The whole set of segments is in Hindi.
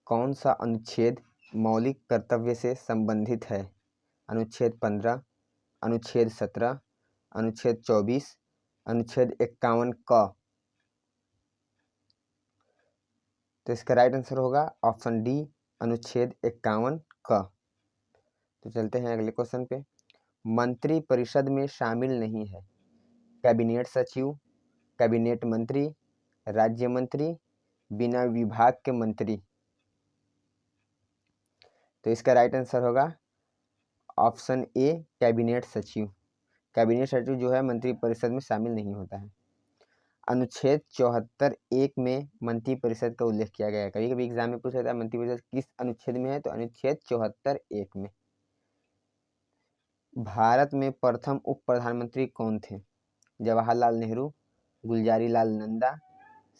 कौन सा अनुच्छेद मौलिक कर्तव्य से संबंधित है? अनुच्छेद 15, अनुच्छेद 17, अनुच्छेद 24, अनुच्छेद 51 क। तो इसका राइट आंसर होगा ऑप्शन डी, अनुच्छेद 51 क। तो चलते हैं अगले क्वेश्चन पे। मंत्री परिषद में शामिल नहीं है कैबिनेट सचिव, कैबिनेट मंत्री, राज्य मंत्री, बिना विभाग के मंत्री। तो इसका राइट आंसर होगा ऑप्शन ए, कैबिनेट सचिव। कैबिनेट सचिव जो है मंत्री परिषद में शामिल नहीं होता है। अनुच्छेद 74(1) में मंत्री परिषद का उल्लेख किया गया है। कभी कभी एग्जाम में पूछा जाता है मंत्री परिषद किस अनुच्छेद में है, तो अनुच्छेद 74(1) में। भारत में प्रथम उप प्रधानमंत्री कौन थे? जवाहरलाल नेहरू, गुलजारी लाल नंदा,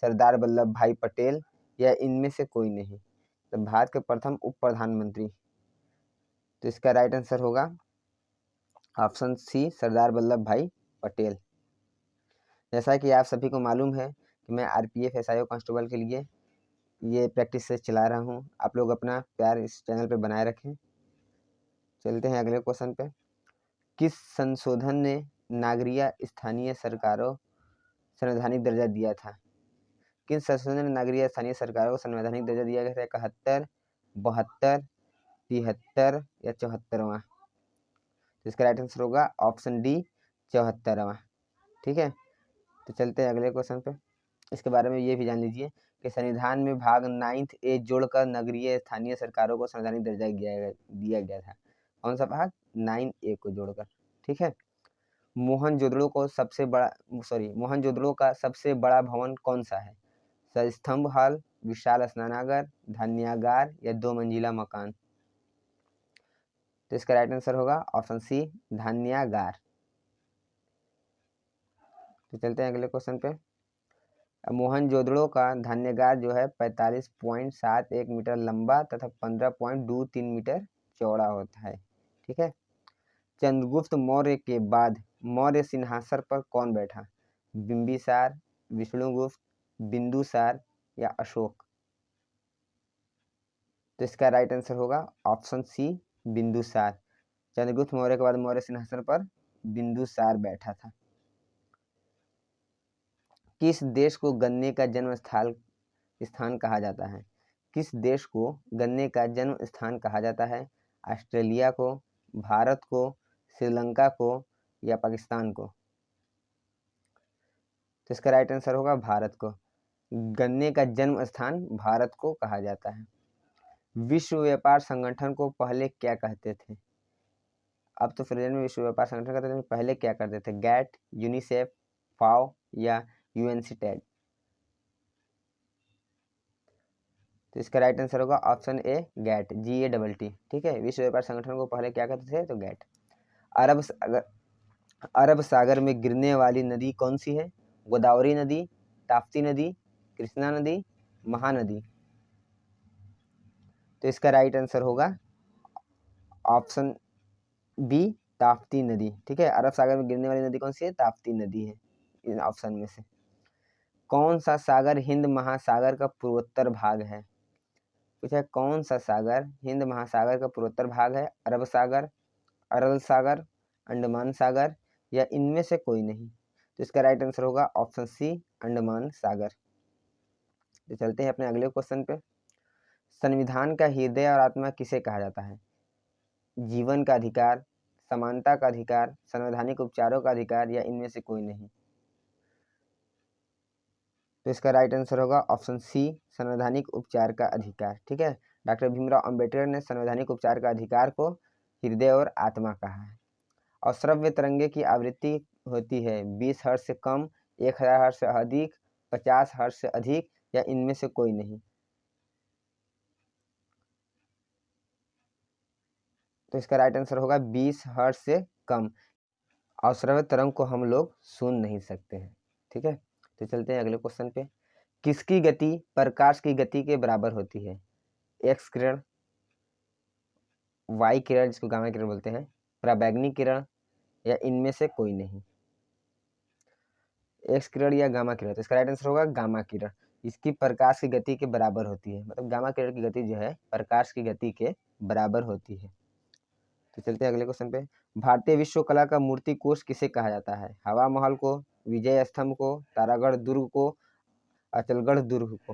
सरदार वल्लभ भाई पटेल या इनमें से कोई नहीं। तो भारत के प्रथम उप प्रधानमंत्री, तो इसका राइट आंसर होगा ऑप्शन सी, सरदार वल्लभ भाई पटेल। जैसा कि आप सभी को मालूम है कि मैं आरपीएफ, एसआईओ कांस्टेबल के लिए ये प्रैक्टिस से चला रहा हूँ। आप लोग अपना प्यार इस चैनल पे बनाए रखें। चलते हैं अगले क्वेश्चन पे। किस संशोधन ने नागरिक स्थानीय सरकारों संवैधानिक दर्जा दिया था? किस संशोधन ने नागरिक स्थानीय सरकारों को संवैधानिक दर्जा दिया गया था? 71, 72, 73 या 74वां? तो इसका राइट आंसर होगा ऑप्शन डी, 74वां। ठीक है, तो चलते हैं अगले क्वेश्चन पे। इसके बारे में ये भी जान लीजिए कि संविधान में भाग 9 ए जोड़कर नगरीय स्थानीय सरकारों को संवैधानिक दर्जा दिया गया था। कौन सा भाग? 9 ए को जोड़कर। ठीक है। मोहनजोदड़ो का सबसे बड़ा भवन कौन सा है? स्तंभ हॉल, विशाल स्नानागार, धान्यागार या 2 मंजिला मकान? तो इसका राइट आंसर होगा ऑप्शन सी, धान्यागार। तो चलते हैं अगले क्वेश्चन पे। मोहनजोदड़ो का धान्यागार जो है 45.71 मीटर लंबा तथा 15.23 मीटर चौड़ा होता है। ठीक है। चंद्रगुप्त मौर्य के बाद मौर्य सिंहासन पर कौन बैठा? बिंबिसार, विष्णुगुप्त, बिंदुसार या अशोक? तो इसका राइट आंसर होगा ऑप्शन सी, बिंदुसार। चंद्रगुप्त मौर्य के बाद मौर्य सिंहासन पर बिंदुसार बैठा था। किस देश को गन्ने का जन्म स्थान कहा जाता है? किस देश को गन्ने का जन्म स्थान कहा जाता है? ऑस्ट्रेलिया को, भारत को, श्रीलंका को या पाकिस्तान को? तो इसका राइट आंसर होगा भारत को। गन्ने का जन्म स्थान भारत को कहा जाता है। विश्व व्यापार संगठन को पहले क्या कहते थे? अब तो प्रेजेंट में विश्व व्यापार संगठन कहते थे, पहले क्या करते थे? गैट, यूनिसेफ, फाओ या यूएनसीटेड? तो इसका राइट आंसर होगा ऑप्शन ए, गैट, GATT। ठीक है। विश्व व्यापार संगठन को पहले क्या कहते थे? तो गैट। अरब सागर में गिरने वाली नदी कौन सी है? गोदावरी नदी, ताप्ती नदी, कृष्णा नदी, महानदी? तो इसका राइट आंसर होगा ऑप्शन बी, ताप्ती नदी। ठीक है। अरब सागर में गिरने वाली नदी कौन सी है? ताप्ती नदी है इन ऑप्शन में से। कौन सा सागर हिंद महासागर का पूर्वोत्तर भाग है? पूछा कौन सा सागर हिंद महासागर का पूर्वोत्तर भाग है? अरब सागर, अरल सागर, अंडमान सागर या इनमें से कोई नहीं? तो इसका राइट आंसर होगा ऑप्शन सी, अंडमान सागर। तो चलते हैं अपने अगले क्वेश्चन पे। संविधान का हृदय और आत्मा किसे कहा जाता है? जीवन का अधिकार, समानता का अधिकार, संवैधानिक उपचारों का अधिकार या इनमें से कोई नहीं? तो इसका राइट आंसर होगा ऑप्शन सी, संवैधानिक उपचार का अधिकार। ठीक है। डॉक्टर भीमराव अंबेडकर ने संवैधानिक उपचार का अधिकार को हृदय और आत्मा कहा है। और श्रव्य तरंगे की आवृत्ति होती है 20 हर्ट्ज से कम, 1000 हर्ट्ज से अधिक, 50 हर्ट्ज से अधिक या इनमें से कोई नहीं? तो इसका राइट आंसर होगा 20 हर्ट्ज से कम। और श्रव्य तरंग को हम लोग सुन नहीं सकते हैं। ठीक है। तो चलते हैं अगले क्वेश्चन पे। किसकी गति प्रकाश की गति के बराबर होती है? एक्स किरण, वाई किरण जिसको गामा किरण बोलते हैं, पराबैंगनी किरण या इनमें से कोई नहीं? एक्स किरण या गामा किरण? तो इसका राइट आंसर होगा गामा किरण। इसकी प्रकाश की गति के बराबर होती है, मतलब गामा किरण की गति जो है प्रकाश की गति के बराबर होती है। तो चलते हैं अगले क्वेश्चन पे। भारतीय विश्व कला का मूर्ति कोष किसे कहा जाता है? हवा महल को, विजय स्तंभ को, तारागढ़ दुर्ग को, अचलगढ़ दुर्ग को।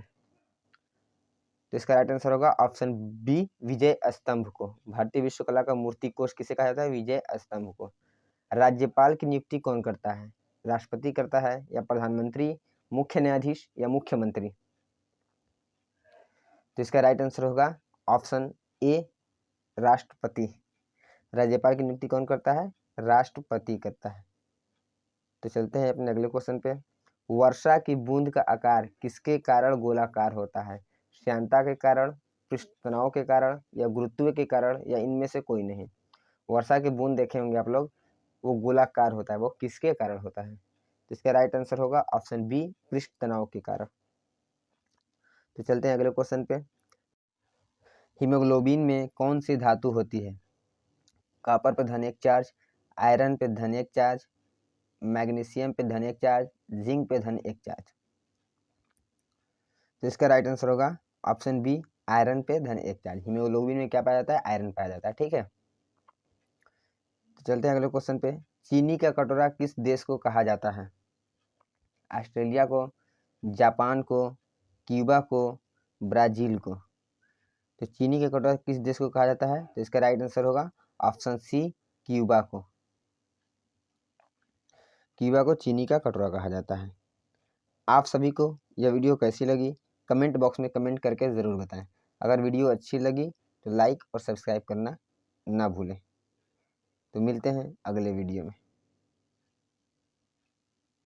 तो इसका राइट आंसर होगा ऑप्शन बी, विजय स्तंभ को। भारतीय विश्व कला का मूर्ति कोष किसे कहा जाता है? विजय स्तंभ को। राज्यपाल की नियुक्ति कौन करता है? राष्ट्रपति करता है या प्रधानमंत्री, मुख्य न्यायाधीश या मुख्यमंत्री? तो इसका राइट आंसर होगा ऑप्शन ए, राष्ट्रपति। राज्यपाल की नियुक्ति कौन करता है? राष्ट्रपति करता है। तो चलते हैं अपने अगले क्वेश्चन पे। वर्षा की बूंद का आकार किसके कारण गोलाकार होता है? श्यानता के कारण, पृष्ठ तनाव के कारण या गुरुत्व के कारण या इनमें से कोई नहीं? वर्षा की बूंद देखे होंगे आप लोग, वो गोलाकार होता है, वो किसके कारण होता है? तो इसका राइट आंसर होगा ऑप्शन बी, पृष्ठ तनाव के कारण। तो चलते हैं अगले क्वेश्चन पे। हीमोग्लोबिन में कौन सी धातु होती है? कॉपर पे धन 1 चार्ज, आयरन पे धन 1 चार्ज, मैग्नीशियम पे धन 1 चार्ज, जिंक पे धन 1 चार्ज। तो इसका राइट आंसर होगा ऑप्शन बी, आयरन पे धन 1 चार्ज। हीमोग्लोबिन में क्या पाया जाता है? आयरन पाया जाता है। ठीक है, तो चलते हैं अगले क्वेश्चन पे। चीनी का कटोरा किस देश को कहा जाता है? ऑस्ट्रेलिया को, जापान को, क्यूबा को, ब्राजील को। तो चीनी का कटोरा किस देश को कहा जाता है? तो इसका राइट आंसर होगा ऑप्शन सी, क्यूबा को। क्यूबा को चीनी का कटोरा कहा जाता है। आप सभी को यह वीडियो कैसी लगी कमेंट बॉक्स में कमेंट करके ज़रूर बताएं। अगर वीडियो अच्छी लगी तो लाइक और सब्सक्राइब करना ना भूलें। तो मिलते हैं अगले वीडियो में।